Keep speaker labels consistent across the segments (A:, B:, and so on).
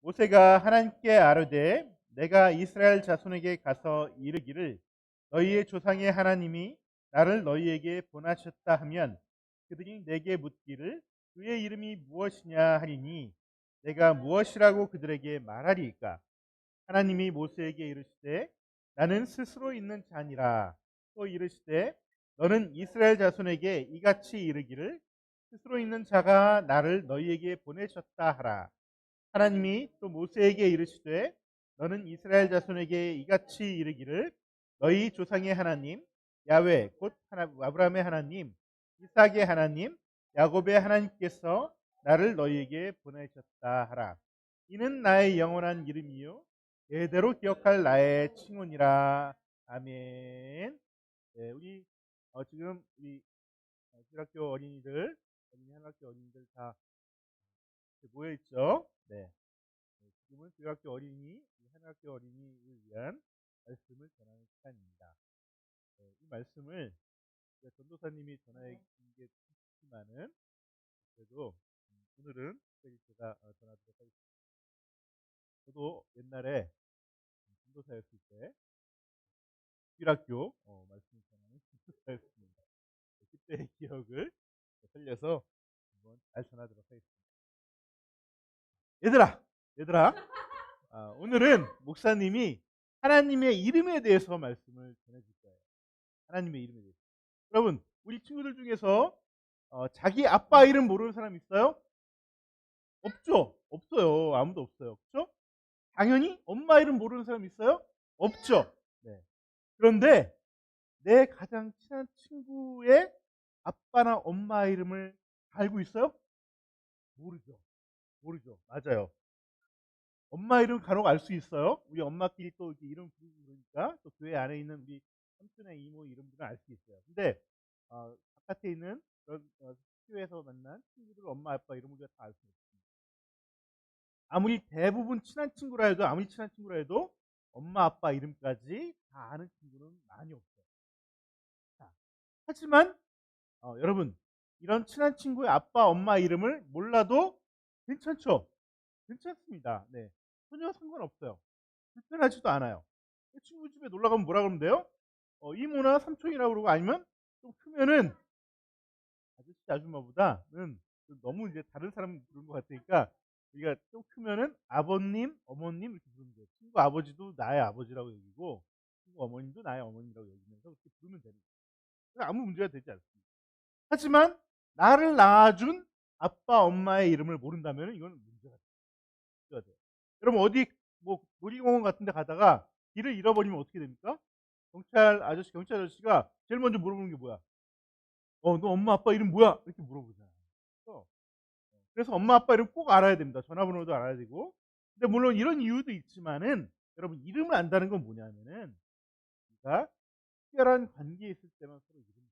A: 모세가 하나님께 아뢰되 내가 이스라엘 자손에게 가서 이르기를 너희의 조상의 하나님이 나를 너희에게 보내셨다 하면 그들이 내게 묻기를 그의 이름이 무엇이냐 하리니 내가 무엇이라고 그들에게 말하리이까. 하나님이 모세에게 이르시되 나는 스스로 있는 자니라. 또 이르시되 너는 이스라엘 자손에게 이같이 이르기를 스스로 있는 자가 나를 너희에게 보내셨다 하라. 하나님이 또 모세에게 이르시되 너는 이스라엘 자손에게 이같이 이르기를 너희 조상의 하나님 야훼 곧 아브라함의 하나님 이삭의 하나님 야곱의 하나님께서 나를 너희에게 보내셨다 하라. 이는 나의 영원한 이름이요 대대로 기억할 나의 칭호니라. 아멘. 네, 우리 지금 우리 신학교 어린이들 한학교 어린이들 다 모여 있죠. 네. 지금은 교학교 어린이, 한학교 어린이를 위한 말씀을 전하는 시간입니다. 이 말씀을 전도사님이 전하게 했지만은 그래도 오늘은 특별히 제가 전하도록 하겠습니다. 저도 옛날에 전도사였을 때 교학교 말씀을 전하는 전도사였습니다. 그때의 기억을 살려서 한번 잘 전하도록 하겠습니다. 얘들아, 오늘은 목사님이 하나님의 이름에 대해서 말씀을 전해줄 거예요. 하나님의 이름에 대해서. 여러분, 우리 친구들 중에서 자기 아빠 이름 모르는 사람 있어요? 없죠? 없어요. 아무도 없어요. 그렇죠? 당연히 엄마 이름 모르는 사람 있어요? 없죠? 네. 그런데 내 가장 친한 친구의 아빠나 엄마 이름을 알고 있어요? 모르죠. 모르죠. 맞아요. 엄마 이름 간혹 알 수 있어요. 우리 엄마끼리 또 이렇게 이름 부르고 그러니까 또 교회 안에 있는 우리 삼촌의 이모 이름들은 알 수 있어요. 근데 바깥에 있는 그런 학교에서 만난 친구들 엄마 아빠 이름을 우리가 다 알 수 없습니다. 아무리 대부분 친한 친구라 해도 아무리 친한 친구라 해도 엄마 아빠 이름까지 다 아는 친구는 많이 없어요. 자, 하지만 여러분 이런 친한 친구의 아빠 엄마 이름을 몰라도 괜찮죠? 괜찮습니다. 네. 전혀 상관없어요. 불편하지도 않아요. 친구 집에 놀러 가면 뭐라 그러면 돼요? 이모나 삼촌이라고 그러고 아니면 좀 크면은 아저씨 아줌마보다는 너무 이제 다른 사람 부르는 것 같으니까 우리가 좀 크면은 아버님, 어머님 이렇게 부르면 돼요. 친구 아버지도 나의 아버지라고 여기고 친구 어머님도 나의 어머님이라고 여기면서 그렇게 부르면 됩니다. 아무 문제가 되지 않습니다. 하지만 나를 낳아준 아빠, 엄마의 이름을 모른다면 이건 문제가 돼요. 여러분 어디 뭐 놀이공원 같은 데 가다가 길을 잃어버리면 어떻게 됩니까? 경찰 아저씨가 제일 먼저 물어보는 게 뭐야? 너 엄마 아빠 이름 뭐야? 이렇게 물어보잖아요. 그래서 엄마 아빠 이름 꼭 알아야 됩니다. 전화번호도 알아야 되고. 근데 물론 이런 이유도 있지만은 여러분 이름을 안다는 건 뭐냐면은 우리가 특별한 관계에 있을 때만 서로 이름을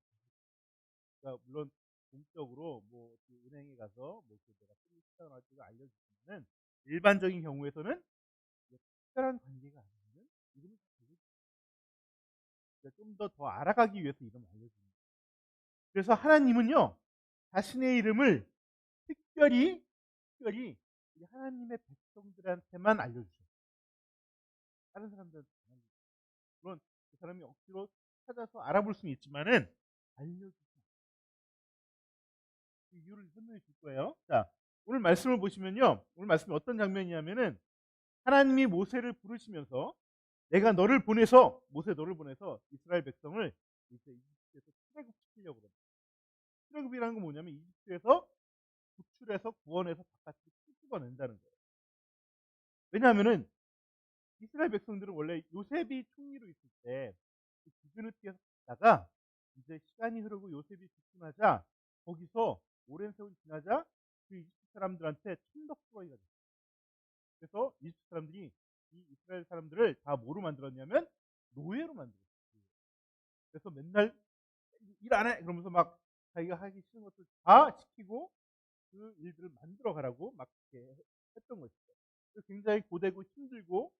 A: 그러니까 물론 공적으로 뭐 은행에 가서 뭐 내가 시작을 할 때도 알려주시면은 일반적인 경우에서는 특별한 관계가 아니면 이름을 좀 더 알아가기 위해서 이름을 알려줍니다. 그래서 하나님은요 자신의 이름을 특별히 우리 하나님의 백성들한테만 알려주셔요. 다른 사람들한테 물론 그 사람이 억지로 찾아서 알아볼 수는 있지만은 알려주셔요. 그 이유를 설명해 줄 거예요. 자, 오늘 말씀을 보시면요. 오늘 말씀이 어떤 장면이냐면은 하나님이 모세를 부르시면서 내가 너를 보내서 모세 너를 보내서 이스라엘 백성을 이집트에서 출애굽시키려고 그럽니다. 출애굽이라는 건 뭐냐면 이집트에서 구출해서 구원해서 바깥으로 끄집어낸다는 거예요. 왜냐하면은 이스라엘 백성들은 원래 요셉이 총리로 있을 때 기근을 뛰었다가 이제 시간이 흐르고 요셉이 죽고 나자 거기서 오랜 세월이 지나자 그 이집트 사람들한테 천덕꾸러기가 됐어요. 그래서 이집트 사람들이 이 이스라엘 사람들을 다 뭐로 만들었냐면 노예로 만들었어요. 그래서 맨날 일 안 해 그러면서 막 자기가 하기 싫은 것들 다 시키고 그 일들을 만들어 가라고 막 이렇게 했던 것이죠. 굉장히 고되고 힘들고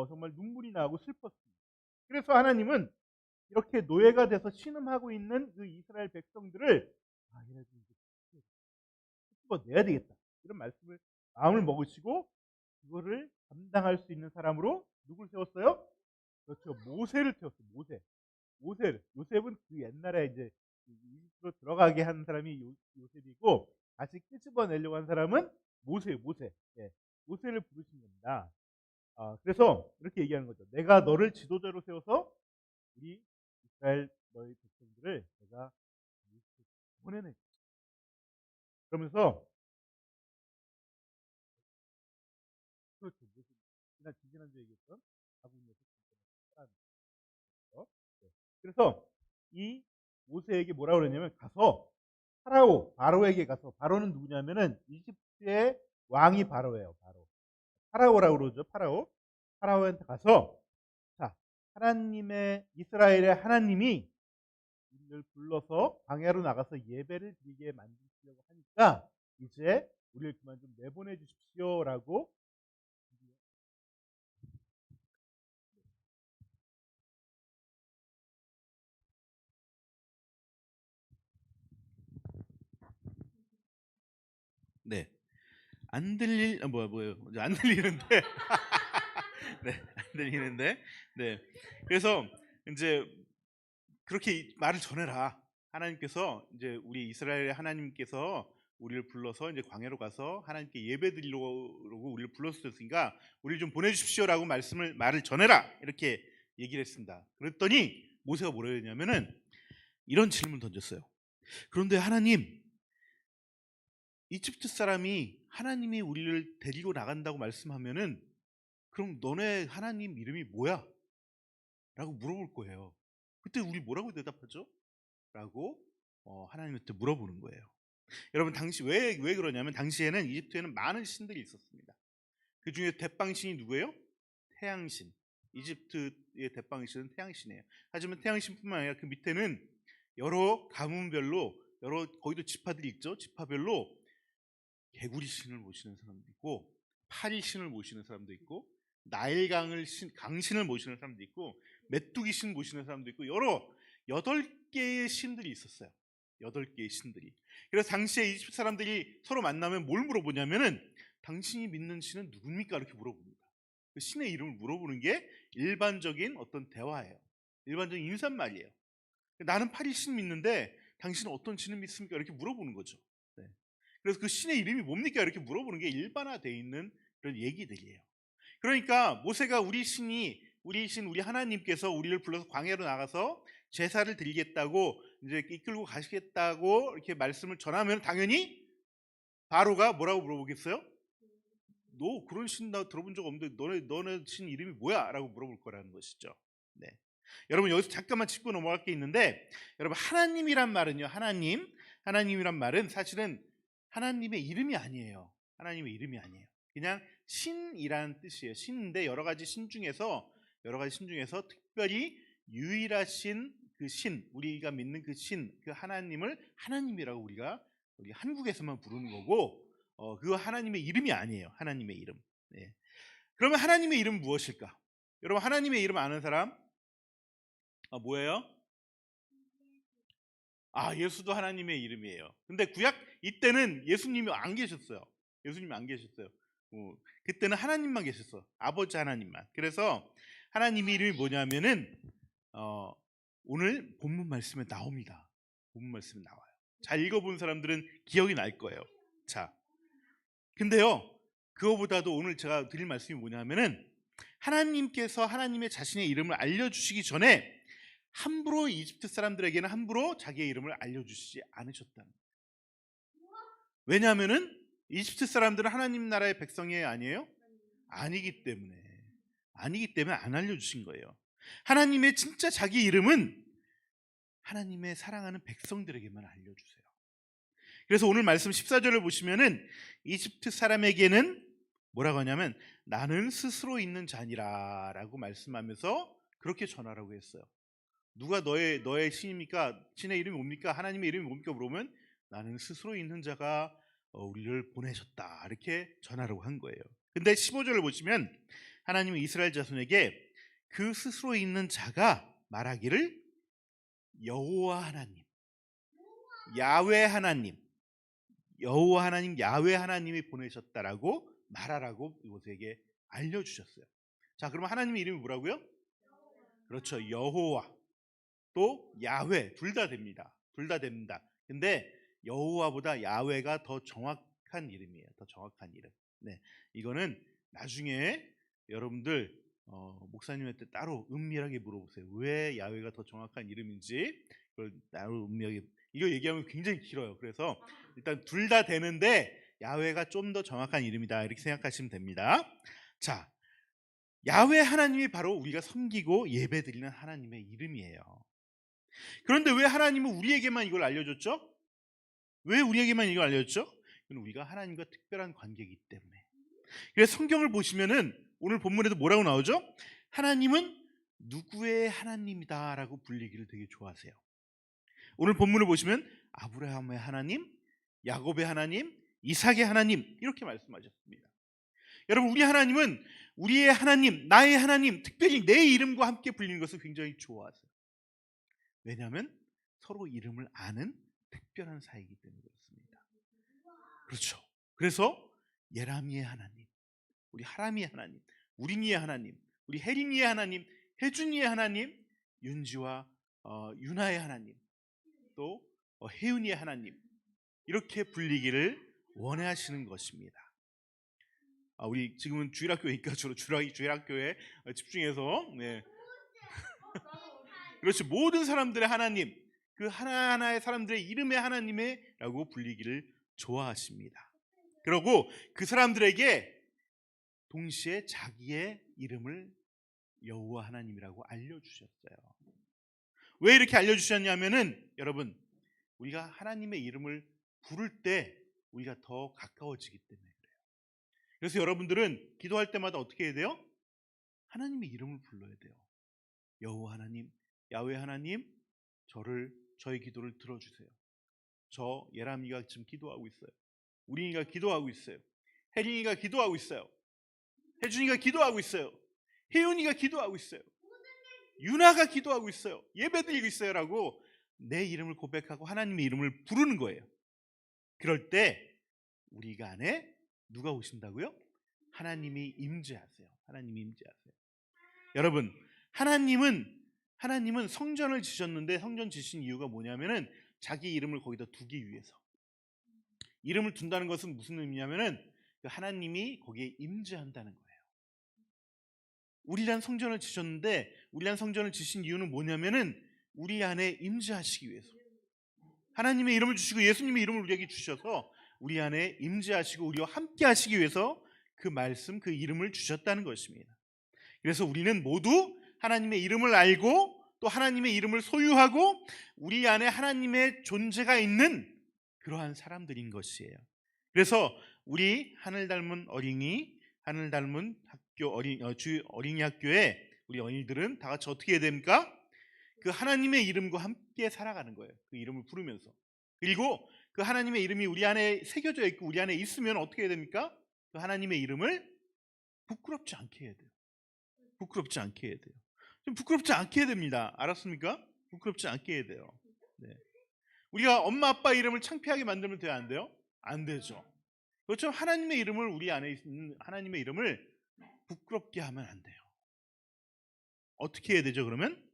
A: 정말 눈물이 나고 슬펐습니다. 그래서 하나님은 이렇게 노예가 돼서 신음하고 있는 그 이스라엘 백성들을 얘네들 이제 끄집어내야 되겠다 이런 말씀을 마음을 먹으시고 그거를 감당할 수 있는 사람으로 누굴 세웠어요? 그렇죠. 모세를 세웠어요. 모세를. 요셉은 그 옛날에 이제 이집트로 들어가게 한 사람이 요셉이고, 다시 끄집어내려고 한 사람은 모세. 예, 모세를 부르신 겁니다. 그래서 이렇게 얘기하는 거죠. 내가 너를 지도자로 세워서 우리 이스라엘 너희 백성들을 내가 보내는, 그러면서, 그렇죠. 지난주에 얘기했던 가군에서 살아는 거. 네. 그래서 이 모세에게 뭐라 그러냐면, 가서 바로에게 가서, 바로는 누구냐면은 이집트의 왕이 바로예요. 파라오라고 그러죠. 파라오한테 가서, 자, 이스라엘의 하나님이 우리를 불러서 광야로 나가서 예배를 드리게 만드시려고 하니까 이제 우리를 그만 좀 내보내 주십시오라고.
B: 네. 안 들릴 뭐예요? 안 들리는데. 네. 안 들리는데. 네. 그래서 이제 그렇게 말을 전해라. 하나님께서 이제 우리 이스라엘의 하나님께서 우리를 불러서 이제 광야로 가서 하나님께 예배드리려고 우리를 불렀으니까 우리를 좀 보내 주십시오라고 말을 전해라. 이렇게 얘기를 했습니다. 그랬더니 모세가 뭐라 했냐면은 이런 질문을 던졌어요. 그런데 하나님, 이집트 사람이 하나님이 우리를 데리고 나간다고 말씀하면은 그럼 너네 하나님 이름이 뭐야? 라고 물어볼 거예요. 그때 우리 뭐라고 대답하죠? 라고 하나님한테 물어보는 거예요. 여러분, 당시 왜 그러냐면 당시에는 이집트에는 많은 신들이 있었습니다. 그 중에 대빵신이 누구예요? 태양신. 이집트의 대빵신은 태양신이에요. 하지만 태양신뿐만 아니라 그 밑에는 여러 가문별로, 거기도 지파들이 있죠. 지파별로 개구리 신을 모시는 사람도 있고, 파리 신을 모시는 사람도 있고, 강신을 모시는 사람도 있고, 메뚜기 신 모시는 사람도 있고, 여러 8개의 신들이 있었어요. 8개의 신들이. 그래서 당시에 이집트 사람들이 서로 만나면 뭘 물어보냐면은 당신이 믿는 신은 누굽니까? 이렇게 물어봅니다. 그 신의 이름을 물어보는 게 일반적인 어떤 대화예요. 일반적인 인사말이에요. 나는 파리 신 믿는데 당신은 어떤 신을 믿습니까? 이렇게 물어보는 거죠. 네. 그래서 그 신의 이름이 뭡니까? 이렇게 물어보는 게 일반화되어 있는 그런 얘기들이에요. 그러니까 모세가 우리 하나님께서 우리를 불러서 광야로 나가서 제사를 드리겠다고 이제 이끌고 가시겠다고 이렇게 말씀을 전하면 당연히 바로가 뭐라고 물어보겠어요? 너 그런 신 나 들어본 적 없는데 너네 신 이름이 뭐야? 라고 물어볼 거라는 것이죠. 네. 여러분, 여기서 잠깐만 짚고 넘어갈 게 있는데, 여러분, 하나님이란 말은요, 하나님이란 말은 사실은 하나님의 이름이 아니에요. 하나님의 이름이 아니에요. 그냥 신이라는 뜻이에요. 신인데 여러 가지 신 중에서 특별히 유일하신 그 신, 우리가 믿는 그 신, 그 하나님을 하나님이라고 우리 한국에서만 부르는 거고, 그 하나님의 이름이 아니에요. 하나님의 이름. 네. 그러면 하나님의 이름은 무엇일까? 여러분, 하나님의 이름 아는 사람? 뭐예요? 예수도 하나님의 이름이에요. 근데 구약 이때는 예수님이 안 계셨어요. 예수님이 안 계셨어요. 그때는 하나님만 계셨어. 아버지 하나님만. 그래서 하나님의 이름이 뭐냐면은 오늘 본문 말씀에 나옵니다. 본문 말씀에 나와요. 잘 읽어본 사람들은 기억이 날 거예요. 자, 근데요, 그거보다도 오늘 제가 드릴 말씀이 뭐냐면은 하나님께서 하나님의 자신의 이름을 알려주시기 전에 함부로 이집트 사람들에게는 함부로 자기의 이름을 알려주시지 않으셨다는 거예요. 왜냐하면은 이집트 사람들은 하나님 나라의 백성이 아니에요? 아니기 때문에 안 알려주신 거예요. 하나님의 진짜 자기 이름은 하나님의 사랑하는 백성들에게만 알려주세요. 그래서 오늘 말씀 14절을 보시면은 이집트 사람에게는 뭐라고 하냐면 나는 스스로 있는 자니라 라고 말씀하면서 그렇게 전하라고 했어요. 누가 너의 신입니까? 신의 이름이 뭡니까? 하나님의 이름이 뭡니까? 물어보면 나는 스스로 있는 자가 우리를 보내셨다 이렇게 전하라고 한 거예요. 근데 15절을 보시면 하나님은 이스라엘 자손에게 그 스스로 있는 자가 말하기를 여호와 하나님, 야훼 하나님, 야훼 하나님이 보내셨다라고 말하라고 모세에게 알려주셨어요. 자, 그러면 하나님의 이름이 뭐라고요? 그렇죠. 여호와 또 야훼 둘 다 됩니다. 둘 다 됩니다. 근데 여호와보다 야훼가 더 정확한 이름이에요. 더 정확한 이름. 네, 이거는 나중에 여러분들 목사님한테 따로 은밀하게 물어보세요. 왜 야훼가 더 정확한 이름인지 그걸 따로 은밀하게. 이거 얘기하면 굉장히 길어요. 그래서 일단 둘 다 되는데 야훼가 좀 더 정확한 이름이다 이렇게 생각하시면 됩니다. 자, 야훼 하나님이 바로 우리가 섬기고 예배드리는 하나님의 이름이에요. 그런데 왜 하나님은 우리에게만 이걸 알려줬죠? 왜 우리에게만 이걸 알려줬죠? 그건 우리가 하나님과 특별한 관계이기 때문에. 그래서 성경을 보시면은 오늘 본문에도 뭐라고 나오죠? 하나님은 누구의 하나님이다라고 불리기를 되게 좋아하세요. 오늘 본문을 보시면 아브라함의 하나님, 야곱의 하나님, 이삭의 하나님 이렇게 말씀하셨습니다. 여러분, 우리 하나님은 우리의 하나님, 나의 하나님, 특별히 내 이름과 함께 불리는 것을 굉장히 좋아하세요. 왜냐하면 서로 이름을 아는 특별한 사이이기 때문에 그렇습니다. 그렇죠. 그래서 예람이의 하나님, 우리 하람이의 하나님, 우린이의 하나님, 우리 혜린이의 하나님, 혜준이의 하나님, 윤지와 유나의 하나님, 또 혜윤이의 하나님 이렇게 불리기를 원하시는 것입니다. 우리 지금은 주일학교니까 주로 주일학교에 집중해서 그렇지, 모든 사람들의 하나님, 그 하나하나의 사람들의 이름의 하나님이라고 불리기를 좋아하십니다. 그리고 그 사람들에게 동시에 자기의 이름을 여호와 하나님이라고 알려주셨어요. 왜 이렇게 알려주셨냐면은 여러분, 우리가 하나님의 이름을 부를 때 우리가 더 가까워지기 때문에 그래요. 그래서 여러분들은 기도할 때마다 어떻게 해야 돼요? 하나님의 이름을 불러야 돼요. 여호와 하나님, 야훼 하나님, 저의 기도를 들어주세요. 저 예람이가 지금 기도하고 있어요. 우린이가 기도하고 있어요. 혜린이가 기도하고 있어요. 혜준이가 기도하고 있어요. 혜윤이가 기도하고 있어요. 유나가 기도하고 있어요. 예배드리고 있어요라고 내 이름을 고백하고 하나님의 이름을 부르는 거예요. 그럴 때 우리가 안에 누가 오신다고요? 하나님이 임재하세요. 하나님이 임재하세요. 여러분, 하나님은 성전을 지셨는데 성전 지신 이유가 뭐냐면은 자기 이름을 거기다 두기 위해서. 이름을 둔다는 것은 무슨 의미냐면은 그 하나님이 거기에 임재한다는 거예요. 우리란 성전을 지셨는데 우리란 성전을 지신 이유는 뭐냐면은 우리 안에 임재하시기 위해서. 하나님의 이름을 주시고 예수님의 이름을 우리에게 주셔서 우리 안에 임재하시고 우리와 함께 하시기 위해서 그 말씀, 그 이름을 주셨다는 것입니다. 그래서 우리는 모두 하나님의 이름을 알고 또 하나님의 이름을 소유하고 우리 안에 하나님의 존재가 있는 그러한 사람들인 것이에요. 그래서 우리 하늘 닮은 어린이, 하늘 닮은 학교 어린이 학교에 우리 어린이들은 다 같이 어떻게 해야 됩니까? 그 하나님의 이름과 함께 살아가는 거예요. 그 이름을 부르면서. 그리고 그 하나님의 이름이 우리 안에 새겨져 있고 우리 안에 있으면 어떻게 해야 됩니까? 그 하나님의 이름을 부끄럽지 않게 해야 돼요. 부끄럽지 않게 해야 돼요. 좀 부끄럽지 않게 해야 됩니다. 알았습니까? 부끄럽지 않게 해야 돼요. 네. 우리가 엄마 아빠 이름을 창피하게 만들면 돼요, 안 돼요? 안 되죠. 그렇죠? 하나님의 이름을 우리 안에 있는 하나님의 이름을 부끄럽게 하면 안 돼요. 어떻게 해야 되죠? 그러면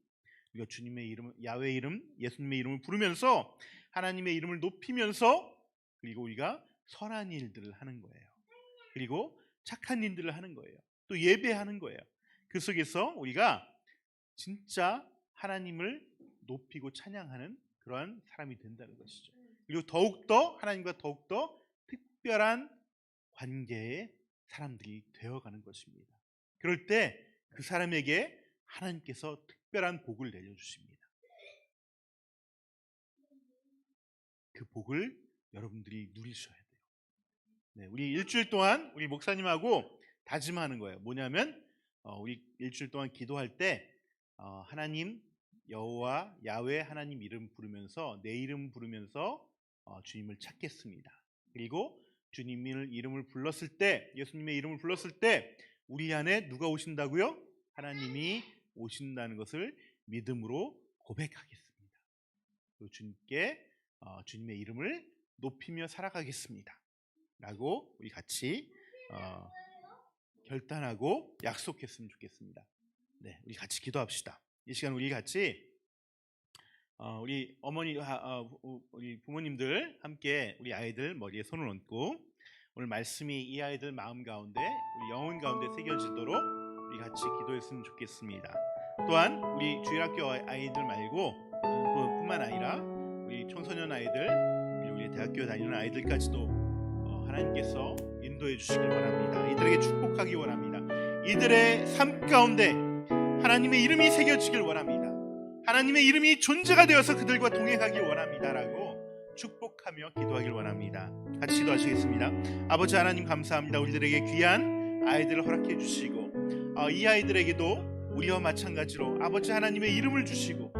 B: 우리가 주님의 이름, 야훼 이름, 예수님의 이름을 부르면서 하나님의 이름을 높이면서 그리고 우리가 선한 일들을 하는 거예요. 그리고 착한 일들을 하는 거예요. 또 예배하는 거예요. 그 속에서 우리가 진짜 하나님을 높이고 찬양하는 그러한 사람이 된다는 것이죠. 그리고 더욱더 하나님과 더욱더 특별한 관계의 사람들이 되어가는 것입니다. 그럴 때 그 사람에게 하나님께서 특별한 복을 내려주십니다. 그 복을 여러분들이 누리셔야 돼요. 네, 우리 일주일 동안 우리 목사님하고 다짐하는 거예요. 뭐냐면 우리 일주일 동안 기도할 때 하나님 여호와 야훼 하나님 이름 부르면서 내 이름 부르면서 주님을 찾겠습니다. 그리고 주님의 이름을 불렀을 때 예수님의 이름을 불렀을 때 우리 안에 누가 오신다고요? 하나님이 오신다는 것을 믿음으로 고백하겠습니다. 그리고 주님께 주님의 이름을 높이며 살아가겠습니다. 라고 우리 같이 어, 결단하고 약속했으면 좋겠습니다. 네, 우리 같이 기도합시다. 이 시간 우리 같이 우리 어머니, 우리 부모님들 함께 우리 아이들 머리에 손을 얹고 오늘 말씀이 이 아이들 마음 가운데, 우리 영혼 가운데 새겨지도록 우리 같이 기도했으면 좋겠습니다. 또한 우리 주일학교 아이들 말고 뿐만 아니라 우리 청소년 아이들, 우리 대학교 다니는 아이들까지도 하나님께서 인도해 주시길 원합니다. 이들에게 축복하기 원합니다. 이들의 삶 가운데 하나님의 이름이 새겨지길 원합니다. 하나님의 이름이 존재가 되어서 그들과 동행하길 원합니다라고 축복하며 기도하길 원합니다. 같이 기도하시겠습니다. 아버지 하나님 감사합니다. 우리들에게 귀한 아이들을 허락해 주시고 이 아이들에게도 우리와 마찬가지로 아버지 하나님의 이름을 주시고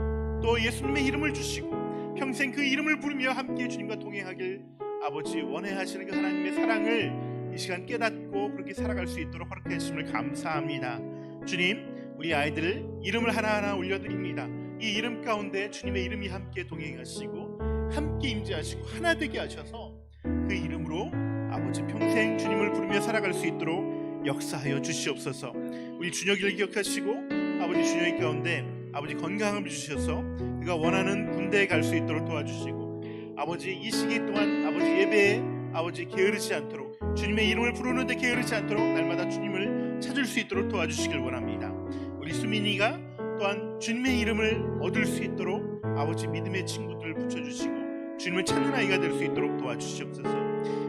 B: 또 예수님의 이름을 주시고 평생 그 이름을 부르며 함께 주님과 동행하길 아버지 원하시는 그 하나님의 사랑을 이 시간 깨닫고 그렇게 살아갈 수 있도록 허락해 주심을 감사합니다. 주님, 우리 아이들 이름을 하나하나 올려드립니다. 이 이름 가운데 주님의 이름이 함께 동행하시고 함께 임재하시고 하나 되게 하셔서 그 이름으로 아버지 평생 주님을 부르며 살아갈 수 있도록 역사하여 주시옵소서. 우리 준혁이를 기억하시고 아버지 준혁이 가운데 아버지 건강을 주셔서 그가 원하는 군대에 갈 수 있도록 도와주시고 아버지 이 시기 동안 아버지 예배에 아버지 게으르지 않도록 주님의 이름을 부르는데 게으르지 않도록 날마다 주님을 찾을 수 있도록 도와주시길 원합니다. 우리 수민이가 또한 주님의 이름을 얻을 수 있도록 아버지 믿음의 친구들을 붙여주시고 주님을 찾는 아이가 될 수 있도록 도와주시옵소서.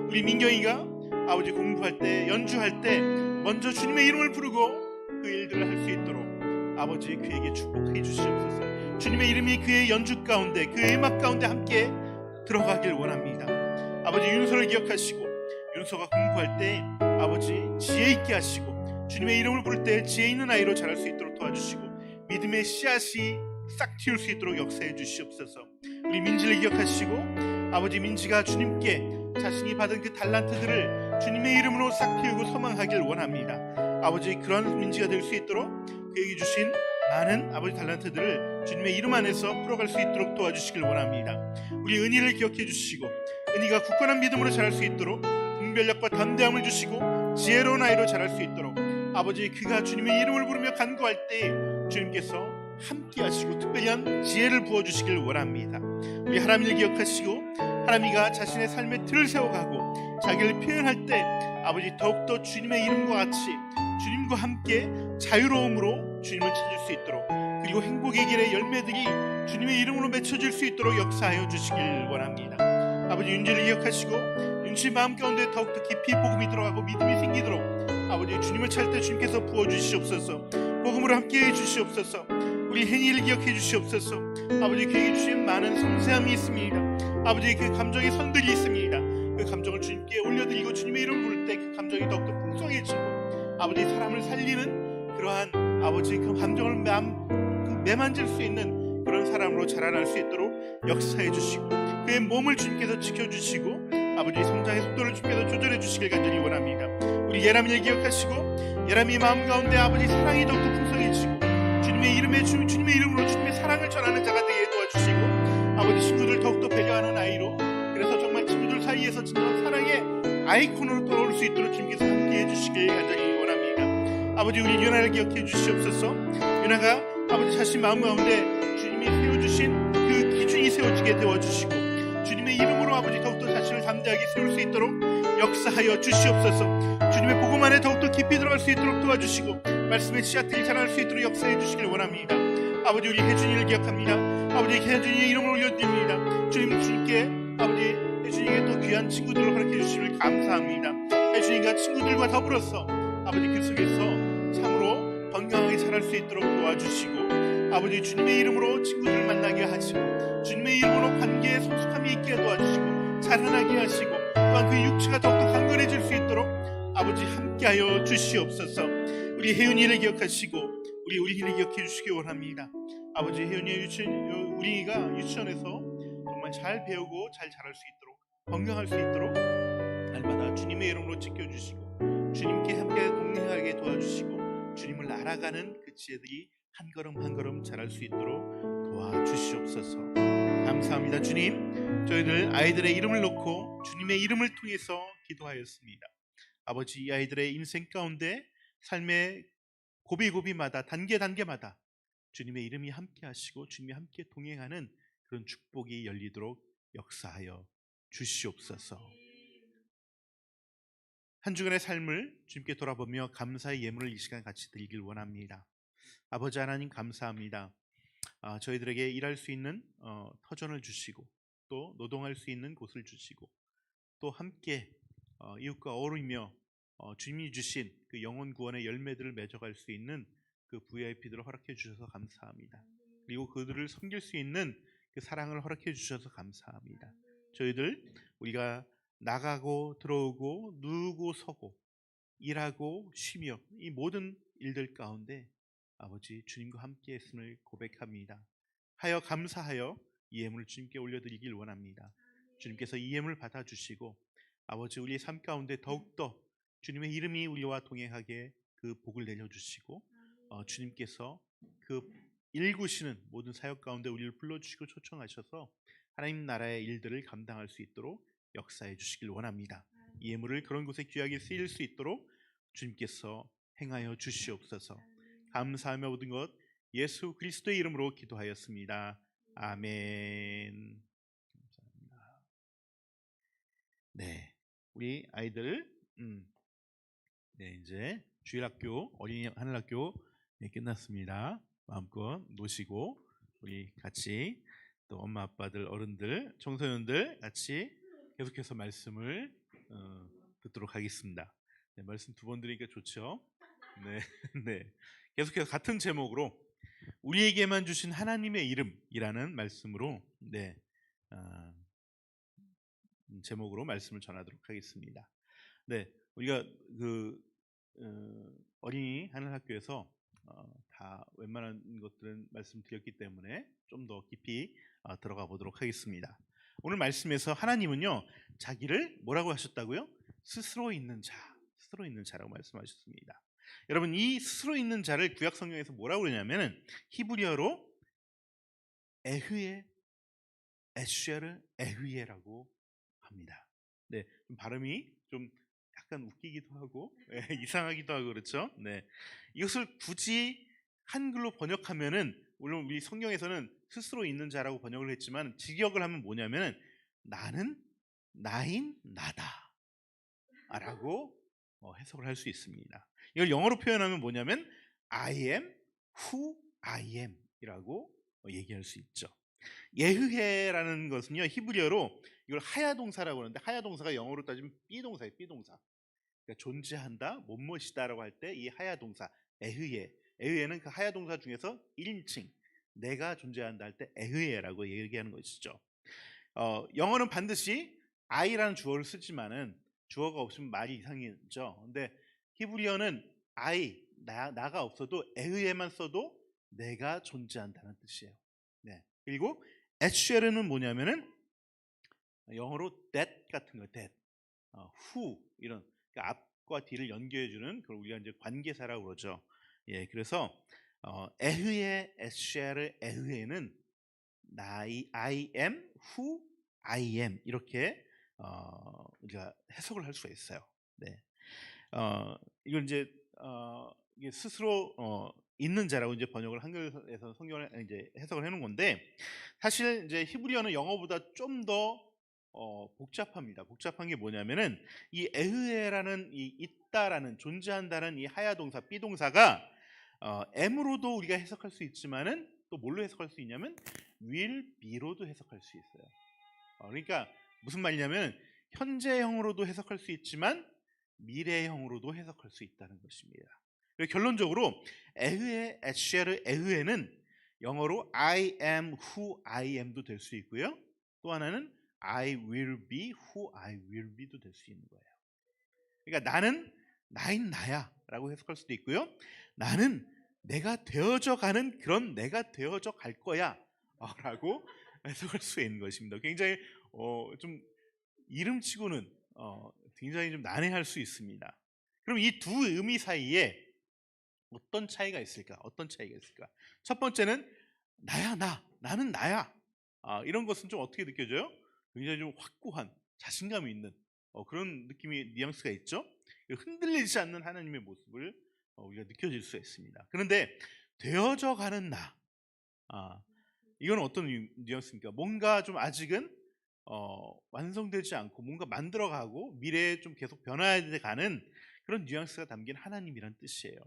B: 우리 민경이가 아버지 공부할 때 연주할 때 먼저 주님의 이름을 부르고 그 일들을 할 수 있도록 아버지 그에게 축복해 주시옵소서. 주님의 이름이 그의 연주 가운데 그의 음악 가운데 함께 들어가길 원합니다. 아버지 윤서를 기억하시고 윤서가 공부할 때 아버지 지혜 있게 하시고 주님의 이름을 부를 때 지혜 있는 아이로 자랄 수 있도록 도와주시고 믿음의 씨앗이 싹 틔울 수 있도록 역사해 주시옵소서. 우리 민지를 기억하시고 아버지 민지가 주님께 자신이 받은 그 달란트들을 주님의 이름으로 싹 틔우고 소망하길 원합니다. 아버지 그런 민지가 될 수 있도록 그에게 주신 많은 아버지 달란트들을 주님의 이름 안에서 풀어갈 수 있도록 도와주시길 원합니다. 우리 은희를 기억해 주시고 은희가 굳건한 믿음으로 자랄 수 있도록 분별력과 담대함을 주시고 지혜로운 아이로 자랄 수 있도록 아버지 그가 주님의 이름을 부르며 간구할 때 주님께서 함께 하시고 특별한 지혜를 부어주시길 원합니다. 우리 하람이를 기억하시고 하람이가 자신의 삶의 틀을 세워가고 자기를 표현할 때 아버지 더욱더 주님의 이름과 같이 주님과 함께 자유로움으로 주님을 찾을 수 있도록 그리고 행복의 길의 열매들이 주님의 이름으로 맺혀질 수 있도록 역사하여 주시길 원합니다. 아버지 윤지를 기억하시고 윤지 마음 가운데 더욱더 깊이 복음이 들어가고 믿음이 생기도록 아버지 주님을 찾을 때 주님께서 부어주시옵소서. 복음으로 함께해 주시옵소서. 우리 혜니를 기억해 주시옵소서. 아버지 그에게 주신 많은 섬세함이 있습니다. 아버지 그 감정의 선들이 있습니다. 그 감정을 주님께 올려드리고 주님의 이름을 부를 때 그 감정이 더욱더 풍성해지고 아버지 사람을 살리는 그러한 아버지 그 감정을 매만질 수 있는 그런 사람으로 자라날 수 있도록 역사해 주시고 그의 몸을 주님께서 지켜주시고 아버지 성장의 속도를 주님께서 조절해 주시길 간절히 원합니다. 우리 예람이를 기억하시고 예람이 마음 가운데 아버지 사랑이 더욱더 풍성해지고 주님의 이름으로 주님의 사랑을 전하는 자가 되게 도와주시고 아버지 친구들 더욱더 배려하는 아이로 그래서 정말 친구들 사이에서 진정한 사랑의 아이콘으로 떠올 수 있도록 주님께서 함께해 주시길 간절히 원합니다. 아버지 우리 유나를 기억해 주시옵소서. 유나가 아버지 자신 마음 가운데 주님이 세워주신 그 기준이 세워지게 되어주시고 주님의 이름으로 아버지 더욱더 자신을 담대하게 세울 수 있도록 역사하여 주시옵소서. 주님의 복음 안에 더욱더 깊이 들어갈 수 있도록 도와주시고 말씀의 씨앗들이 자랄 수 있도록 역사해 주시길 원합니다. 아버지 우리 혜준이를 기억합니다. 아버지 혜준이의 이름을 올려드립니다. 주님께 아버지 혜준이에게 또 귀한 친구들을 허락해 주시길 감사합니다. 혜준이가 친구들과 더불어서 아버지 그 속에서 참으로 건강하게 자랄 수 있도록 도와주시고 아버지 주님의 이름으로 친구들을 만나게 하시고 주님의 이름으로 관계에 성숙함이 있게 도와주시고 자라나게 하시고 또한 그 육체가 더욱더 강건해질 수 있도록 아버지 함께하여 주시옵소서. 우리 혜윤이를 기억하시고 우리 우리를 기억해 주시기 원합니다. 아버지 혜윤이의 우리가 유치원에서 정말 잘 배우고 잘 자랄 수 있도록 건강할 수 있도록 날마다 주님의 이름으로 지켜주시고 주님께 함께 동행하게 도와주시고 주님을 알아가는 그 지혜들이 한 걸음 한 걸음 자랄 수 있도록 도와주시옵소서. 감사합니다. 주님, 저희들 아이들의 이름을 놓고 주님의 이름을 통해서 기도하였습니다. 아버지 이 아이들의 인생 가운데 삶의 고비고비마다 단계마다 주님의 이름이 함께 하시고 주님이 함께 동행하는 그런 축복이 열리도록 역사하여 주시옵소서. 한 주간의 삶을 주님께 돌아보며 감사의 예물을 이 시간 같이 드리길 원합니다. 아버지 하나님 감사합니다. 저희들에게 일할 수 있는 터전을 주시고 또 노동할 수 있는 곳을 주시고 또 함께 이웃과 어울리며 주님이 주신 그 영혼 구원의 열매들을 맺어갈 수 있는 그 VIP들을 허락해 주셔서 감사합니다. 그리고 그들을 섬길 수 있는 그 사랑을 허락해 주셔서 감사합니다. 저희들 우리가 나가고 들어오고 누우고 서고 일하고 쉬며 이 모든 일들 가운데 아버지 주님과 함께 했음을 고백합니다. 하여 감사하여 이 예물을 주님께 올려드리길 원합니다. 주님께서 이 예물을 받아주시고 아버지 우리의 삶 가운데 더욱더 주님의 이름이 우리와 동행하게 그 복을 내려주시고 주님께서 그 일구시는 모든 사역 가운데 우리를 불러주시고 초청하셔서 하나님 나라의 일들을 감당할 수 있도록 역사해 주시길 원합니다. 이 예물을 그런 곳에 귀하게 쓰일 수 있도록 주님께서 행하여 주시옵소서. 감사하며 모든 것 예수 그리스도의 이름으로 기도하였습니다. 아멘. 감사합니다. 네, 우리 아이들 네, 이제 주일학교 어린이 하늘학교 네, 끝났습니다. 마음껏 노시고 우리 같이 또 엄마 아빠들 어른들 청소년들 같이 계속해서 말씀을 듣도록 하겠습니다. 네, 말씀 두 번 드리니까 좋죠. 네, 네. 계속해서 같은 제목으로 우리에게만 주신 하나님의 이름이라는 말씀으로 네, 제목으로 말씀을 전하도록 하겠습니다. 네, 우리가 그 어린이 하늘학교에서 다 웬만한 것들은 말씀드렸기 때문에 좀 더 깊이 들어가 보도록 하겠습니다. 오늘 말씀에서 하나님은요 자기를 뭐라고 하셨다고요? 스스로 있는 자라고 말씀하셨습니다. 여러분 이 스스로 있는 자를 구약 성경에서 뭐라고 그러냐면은 히브리어로 에흐에 에슈에르 에휘에라고 합니다. 네, 좀 발음이 좀 약간 웃기기도 하고 이상하기도 하고 그렇죠. 네, 이것을 굳이 한글로 번역하면은 물론 우리 성경에서는 스스로 있는 자라고 번역을 했지만 직역을 하면 뭐냐면은 나는 나인 나다라고 해석을 할 수 있습니다. 이걸 영어로 표현하면 뭐냐면 I am who I am 이라고 얘기할 수 있죠. 예흐해라는 것은요 히브리어로 이걸 하야동사라고 하는데 하야동사가 영어로 따지면 B동사예요. B동사. 그러니까 존재한다, 못못이다라고 할 때 이 하야동사 에흐해는 그 하야동사 중에서 1인칭 내가 존재한다 할 때 에흐해라고 얘기하는 것이죠. 영어는 반드시 I라는 주어를 쓰지만은 주어가 없으면 말이 이상해져. 근데 히브리어는 I 나가 없어도 에흐해만 써도 내가 존재한다는 뜻이에요. 네. 그리고 에슈에르는 뭐냐면은 영어로 that 같은 거, that, who 이런 그러니까 앞과 뒤를 연결해주는 그걸 우리가 이제 관계사라고 그러죠. 예, 그래서 에흐에 에슈에르 에흐에는 I am who I am 이렇게 우리가 해석을 할 수가 있어요. 네, 이걸 이제 이게 스스로 있는 자라고 이제 번역을 한글에서 성경을 이제 해석을 해놓은 건데 사실 이제 히브리어는 영어보다 좀 더 복잡합니다. 복잡한 게 뭐냐면은 이 에흐에라는 이 있다라는 존재한다는 이 하야 동사 B동사가 M으로도 우리가 해석할 수 있지만은 또 뭘로 해석할 수 있냐면 will be로도 해석할 수 있어요. 그러니까 무슨 말이냐면 현재형으로도 해석할 수 있지만 미래형으로도 해석할 수 있다는 것입니다. 결론적으로 에흐에 에슈에르 에흐에는 영어로 I am who I am도 될 수 있고요. 또 하나는 I will be who I will be도 될 수 있는 거예요. 그러니까 나는 나인 나야라고 해석할 수도 있고요. 나는 내가 되어져 가는 그런 내가 되어져 갈 거야라고 해석할 수 있는 것입니다. 굉장히 좀 이름치고는 굉장히 좀 난해할 수 있습니다. 그럼 이 두 의미 사이에 어떤 차이가 있을까? 첫 번째는 나는 나야. 이런 것은 좀 어떻게 느껴져요? 굉장히 좀 확고한 자신감이 있는 그런 느낌이 뉘앙스가 있죠. 흔들리지 않는 하나님의 모습을 우리가 느껴질 수 있습니다. 그런데 되어져 가는 나, 이건 어떤 뉘앙스입니까? 뭔가 좀 아직은 완성되지 않고 뭔가 만들어가고 미래에 좀 계속 변화해 가는 그런 뉘앙스가 담긴 하나님이란 뜻이에요.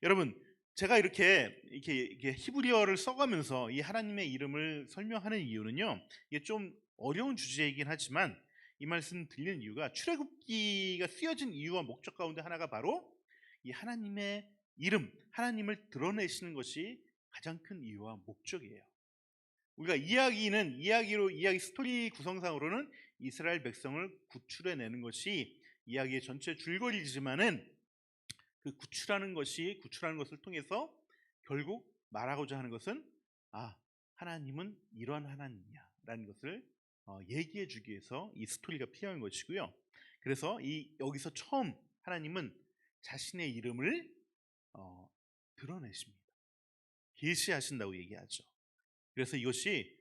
B: 여러분, 제가 이렇게 히브리어를 써가면서 이 하나님의 이름을 설명하는 이유는요, 이게 좀 어려운 주제이긴 하지만 이 말씀 드리는 이유가 출애굽기가 쓰여진 이유와 목적 가운데 하나가 바로 이 하나님의 이름, 하나님을 드러내시는 것이 가장 큰 이유와 목적이에요. 우리가 이야기 스토리 구성상으로는 이스라엘 백성을 구출해내는 것이 이야기의 전체 줄거리지만은 그 구출하는 것을 통해서 결국 말하고자 하는 것은 하나님은 이러한 하나님이야라는 것을 얘기해 주기 위해서 이 스토리가 필요한 것이고요. 그래서 여기서 처음 하나님은 자신의 이름을 드러내십니다. 계시하신다고 얘기하죠. 그래서 이것이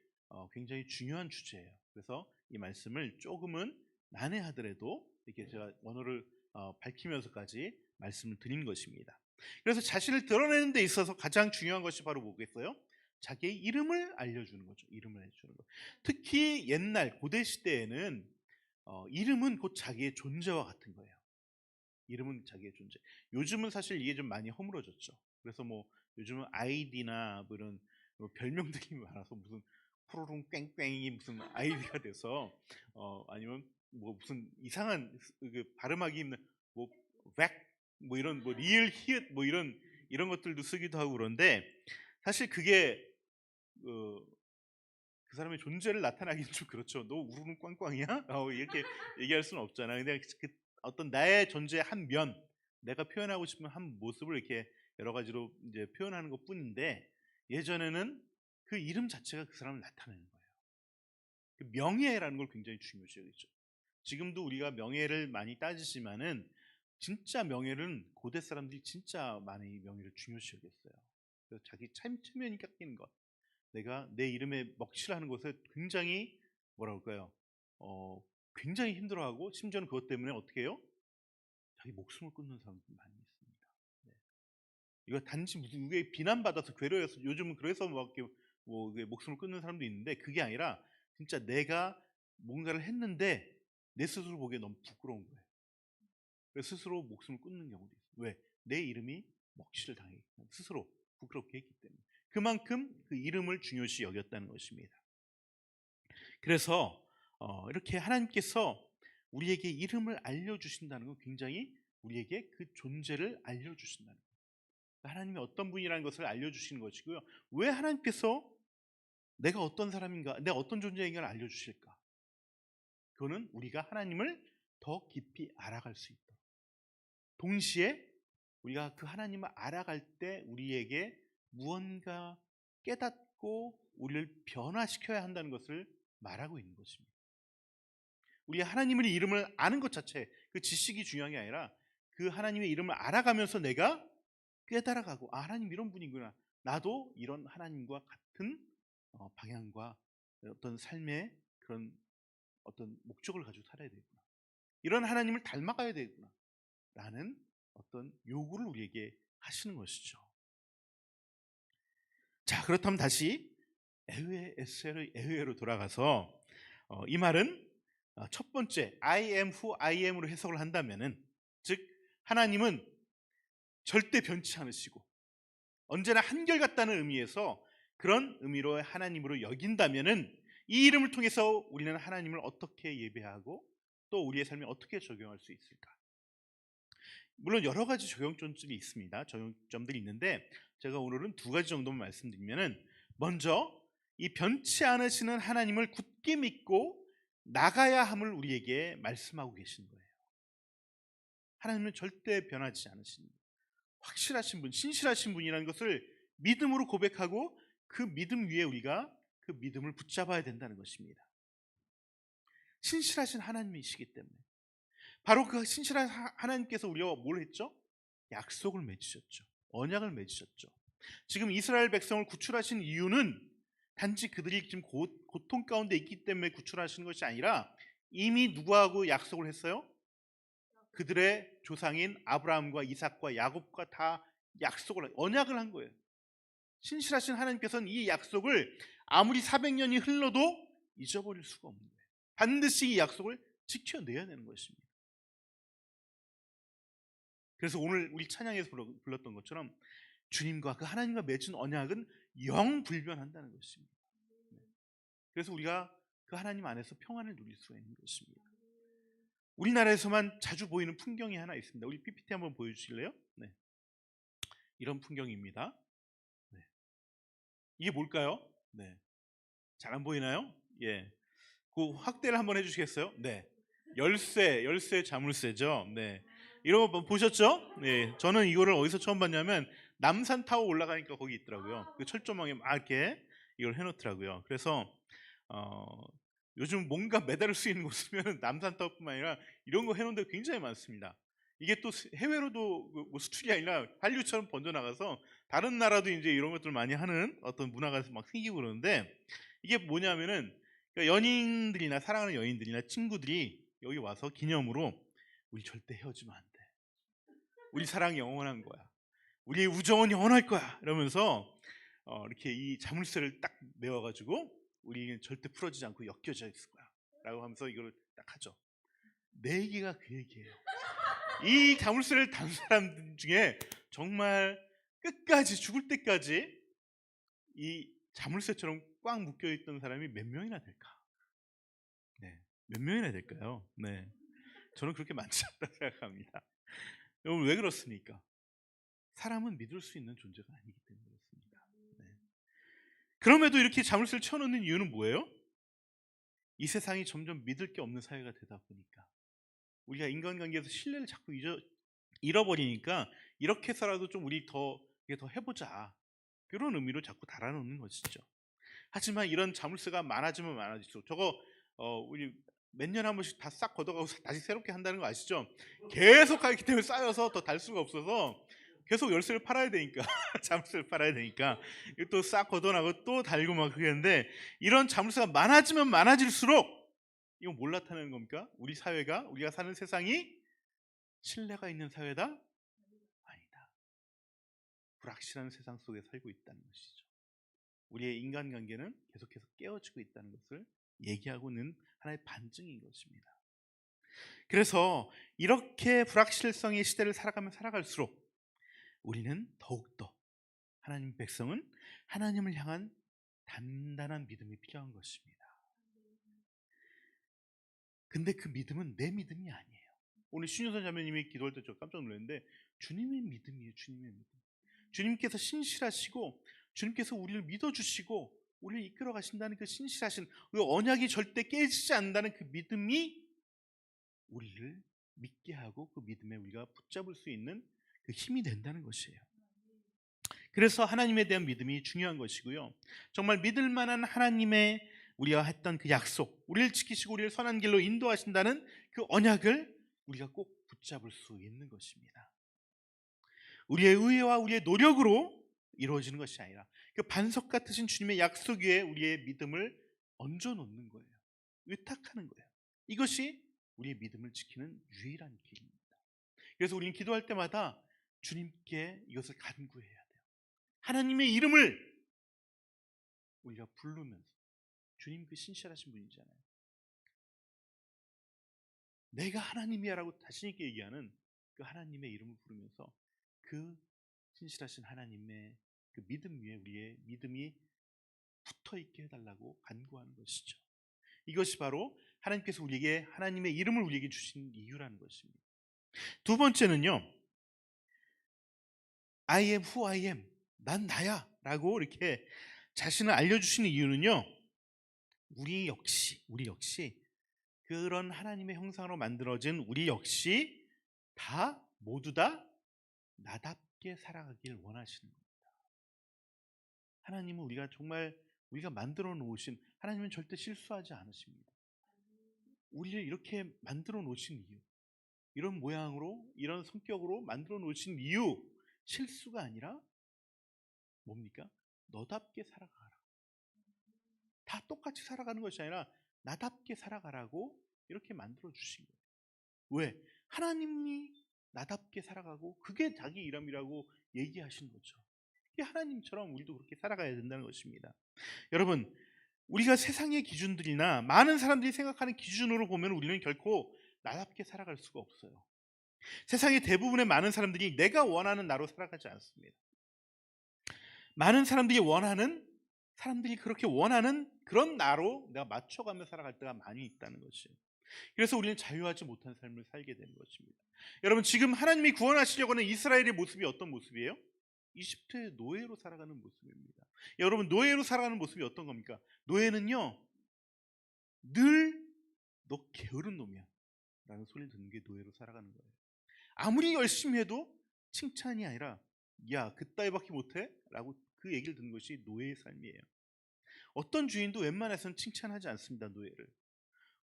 B: 굉장히 중요한 주제예요. 그래서 이 말씀을 조금은 난해하더라도 이렇게 제가 언어를 밝히면서까지 말씀을 드린 것입니다. 그래서 자신을 드러내는 데 있어서 가장 중요한 것이 바로 뭐겠어요? 자기의 이름을 알려주는 거죠. 이름을 알려주는 것. 특히 옛날 고대 시대에는 이름은 곧 자기의 존재와 같은 거예요. 이름은 자기의 존재. 요즘은 사실 이게 좀 많이 허물어졌죠. 그래서 뭐 요즘은 아이디나 뭐 이런 별명들이 많아서 무슨 푸르릉 뺑뺑이 무슨 아이디가 돼서 아니면 뭐 무슨 이상한 그 발음하기 힘든 뭐 웩 이런 뭐 리을 히읗 뭐 이런 것들도 쓰기도 하고 그런데 사실 그게 그 사람의 존재를 나타나기는 좀 그렇죠. 너 우르릉 꽝꽝이야? 이렇게 얘기할 수는 없잖아. 근데 그 어떤 나의 존재의 한 면, 내가 표현하고 싶은 한 모습을 이렇게 여러 가지로 이제 표현하는 것뿐인데 예전에는 그 이름 자체가 그 사람을 나타내는 거예요. 그 명예라는 걸 굉장히 중요시 여기죠. 지금도 우리가 명예를 많이 따지지만은 진짜 명예는 고대 사람들이 진짜 많이 명예를 중요시 여겼어요. 그래서 자기 체면이 깎이는 것, 내가 내 이름에 먹칠하는 것에 굉장히 뭐라 그럴까요? 굉장히 힘들어하고 심지어는 그것 때문에 어떻게 해요? 자기 목숨을 끊는 사람들이 많이 있습니다. 네. 이거 단지 무슨 이게 비난받아서 괴로워서 요즘은 그래서 막 이렇게 뭐 목숨을 끊는 사람도 있는데 그게 아니라 진짜 내가 뭔가를 했는데 내 스스로 보기에 너무 부끄러운 거예요. 그래서 스스로 목숨을 끊는 경우도 있어요. 왜? 내 이름이 먹칠을 당했기 때문에 스스로 부끄럽게 했기 때문에 그만큼 그 이름을 중요시 여겼다는 것입니다. 그래서 이렇게 하나님께서 우리에게 이름을 알려주신다는 건 굉장히 우리에게 그 존재를 알려주신다는 거예요. 하나님이 어떤 분이라는 것을 알려주시는 것이고요. 왜 하나님께서 내가 어떤 사람인가, 내가 어떤 존재인가를 알려주실까? 그거는 우리가 하나님을 더 깊이 알아갈 수 있도록. 동시에 우리가 그 하나님을 알아갈 때 우리에게 무언가 깨닫고 우리를 변화시켜야 한다는 것을 말하고 있는 것입니다. 우리가 하나님의 이름을 아는 것 자체, 그 지식이 중요한 게 아니라 그 하나님의 이름을 알아가면서 내가 깨달아가고 하나님 이런 분이구나. 나도 이런 하나님과 같은 방향과 어떤 삶의 그런 어떤 목적을 가지고 살아야 되구나. 이런 하나님을 닮아가야 되구나. 라는 어떤 요구를 우리에게 하시는 것이죠. 자, 그렇다면 다시 에흐에로 돌아가서 이 말은 첫 번째 I am who I am으로 해석을 한다면은 즉 하나님은 절대 변치 않으시고 언제나 한결같다는 의미에서 그런 의미로 하나님으로 여긴다면은 이 이름을 통해서 우리는 하나님을 어떻게 예배하고 또 우리의 삶에 어떻게 적용할 수 있을까? 물론 여러 가지 적용점들이 있습니다. 적용점들이 있는데 제가 오늘은 두 가지 정도만 말씀드리면은 먼저 이 변치 않으시는 하나님을 굳게 믿고 나가야 함을 우리에게 말씀하고 계신 거예요. 하나님은 절대 변하지 않으신 확실하신 분, 신실하신 분이라는 것을 믿음으로 고백하고 그 믿음 위에 우리가 그 믿음을 붙잡아야 된다는 것입니다. 신실하신 하나님이시기 때문에 바로 그 신실한 하나님께서 우리와 뭘 했죠? 약속을 맺으셨죠. 언약을 맺으셨죠. 지금 이스라엘 백성을 구출하신 이유는 단지 그들이 지금 고통 가운데 있기 때문에 구출하시는 것이 아니라 이미 누구하고 약속을 했어요? 그들의 조상인 아브라함과 이삭과 야곱과 다 언약을 한 거예요. 신실하신 하나님께서는 이 약속을 아무리 400년이 흘러도 잊어버릴 수가 없는 거예요. 반드시 이 약속을 지켜내야 되는 것입니다. 그래서 오늘 우리 찬양에서 불렀던 것처럼 주님과 그 하나님과 맺은 언약은 영불변한다는 것입니다. 그래서 우리가 그 하나님 안에서 평안을 누릴 수가 있는 것입니다. 우리나라에서만 자주 보이는 풍경이 하나 있습니다. 우리 PPT 한번 보여주실래요? 네. 이런 풍경입니다. 네. 이게 뭘까요? 네. 잘 안 보이나요? 예. 그 확대를 한번 해주시겠어요? 네. 열쇠 자물쇠죠. 네. 이런 거 보셨죠? 네. 저는 이거를 어디서 처음 봤냐면 남산 타워 올라가니까 거기 있더라고요. 그 철조망에 막 이렇게 이걸 해놓더라고요. 그래서 요즘 뭔가 매달을 수 있는 곳이면 남산 타워뿐만 아니라 이런 거 해놓은 데 굉장히 많습니다. 이게 또 해외로도 뭐 수출이 아니라 한류처럼 번져나가서 다른 나라도 이제 이런 것들 많이 하는 어떤 문화가 막 생기고 그러는데 이게 뭐냐면은 그러니까 연인들이나 사랑하는 연인들이나 친구들이 여기 와서 기념으로 우리 절대 헤어지면 안 돼. 우리 사랑이 영원한 거야. 우리의 우정은 영원할 거야. 이러면서 이렇게 이 자물쇠를 딱 메워가지고 우리는 절대 풀어지지 않고 엮여져 있을 거야. 라고 하면서 이걸 딱 하죠. 내 얘기가 그 얘기예요. 이 자물쇠를 단 사람 중에 정말 끝까지 죽을 때까지 이 자물쇠처럼 꽉 묶여있던 사람이 몇 명이나 될까? 네, 몇 명이나 될까요? 네, 저는 그렇게 많지 않다고 생각합니다. 여러분 왜 그렇습니까? 사람은 믿을 수 있는 존재가 아니기 때문에 그렇습니다. 네. 그럼에도 이렇게 자물쇠를 채워놓는 이유는 뭐예요? 이 세상이 점점 믿을 게 없는 사회가 되다 보니까 우리가 인간관계에서 신뢰를 자꾸 잃어버리니까 이렇게 해서라도 좀 우리 이게 더 해보자 이런 의미로 자꾸 달아놓는 것이죠. 하지만 이런 자물쇠가 많아지면 많아질수록 저거 우리 몇 년에 한 번씩 다 싹 걷어가고 다시 새롭게 한다는 거 아시죠? 계속 가기 때문에 쌓여서 더 달 수가 없어서 계속 열쇠를 팔아야 되니까 자물쇠를 팔아야 되니까 또 싹 걷어나고 또 달고 막 그러는데 이런 자물쇠가 많아지면 많아질수록 이건 뭘 나타내는 겁니까? 우리 사회가 우리가 사는 세상이 신뢰가 있는 사회다? 아니다. 불확실한 세상 속에 살고 있다는 것이죠. 우리의 인간관계는 계속해서 깨어지고 있다는 것을 얘기하고 있는 하나의 반증인 것입니다. 그래서 이렇게 불확실성의 시대를 살아가면 살아갈수록 우리는 더욱더 하나님 백성은 하나님을 향한 단단한 믿음이 필요한 것입니다. 근데 그 믿음은 내 믿음이 아니에요. 오늘 신유선 자매님이 기도할 때 저 깜짝 놀랐는데 주님의 믿음이에요. 주님의 믿음. 주님께서 신실하시고 주님께서 우리를 믿어주시고 우리를 이끌어 가신다는 그 신실하신 그 언약이 절대 깨지지 않는다는 그 믿음이 우리를 믿게 하고 그 믿음에 우리가 붙잡을 수 있는 그 힘이 된다는 것이에요. 그래서 하나님에 대한 믿음이 중요한 것이고요. 정말 믿을 만한 하나님의 우리가 했던 그 약속, 우리를 지키시고 우리를 선한 길로 인도하신다는 그 언약을 우리가 꼭 붙잡을 수 있는 것입니다. 우리의 의회와 우리의 노력으로 이루어지는 것이 아니라 그 반석 같으신 주님의 약속 위에 우리의 믿음을 얹어 놓는 거예요. 의탁하는 거예요. 이것이 우리의 믿음을 지키는 유일한 길입니다. 그래서 우리는 기도할 때마다 주님께 이것을 간구해야 돼요. 하나님의 이름을 우리가 부르면서 주님 그 신실하신 분이잖아요. 내가 하나님이야 라고 자신 있게 얘기하는 그 하나님의 이름을 부르면서 그 신실하신 하나님의 그 믿음 위에 우리의 믿음이 붙어있게 해달라고 간구하는 것이죠. 이것이 바로 하나님께서 우리에게 하나님의 이름을 우리에게 주신 이유라는 것입니다. 두 번째는요, I am who I am, 난 나야 라고 이렇게 자신을 알려주시는 이유는요, 우리 역시 그런 하나님의 형상으로 만들어진 우리 역시 모두 다 나답게 살아가길 원하시는 겁니다. 하나님은 우리가 만들어 놓으신, 하나님은 절대 실수하지 않으십니다. 우리를 이렇게 만들어 놓으신 이유, 이런 모양으로 이런 성격으로 만들어 놓으신 이유, 실수가 아니라 뭡니까? 너답게 살아가라. 다 똑같이 살아가는 것이 아니라 나답게 살아가라고 이렇게 만들어 주신 거예요. 왜? 하나님이 나답게 살아가고 그게 자기 일함이라고 얘기하신 거죠. 이게 하나님처럼 우리도 그렇게 살아가야 된다는 것입니다. 여러분, 우리가 세상의 기준들이나 많은 사람들이 생각하는 기준으로 보면 우리는 결코 나답게 살아갈 수가 없어요. 세상의 대부분의 많은 사람들이 내가 원하는 나로 살아가지 않습니다. 많은 사람들이 그렇게 원하는 그런 나로 내가 맞춰가며 살아갈 때가 많이 있다는 것이에요. 그래서 우리는 자유하지 못한 삶을 살게 되는 것입니다. 여러분, 지금 하나님이 구원하시려고 하는 이스라엘의 모습이 어떤 모습이에요? 이집트의 노예로 살아가는 모습입니다. 여러분, 노예로 살아가는 모습이 어떤 겁니까? 노예는요, 늘 너 게으른 놈이야 라는 소리를 듣는 게 노예로 살아가는 거예요. 아무리 열심히 해도 칭찬이 아니라 야, 그따위밖에 못해? 라고 그 얘기를 듣는 것이 노예의 삶이에요. 어떤 주인도 웬만해서는 칭찬하지 않습니다. 노예를.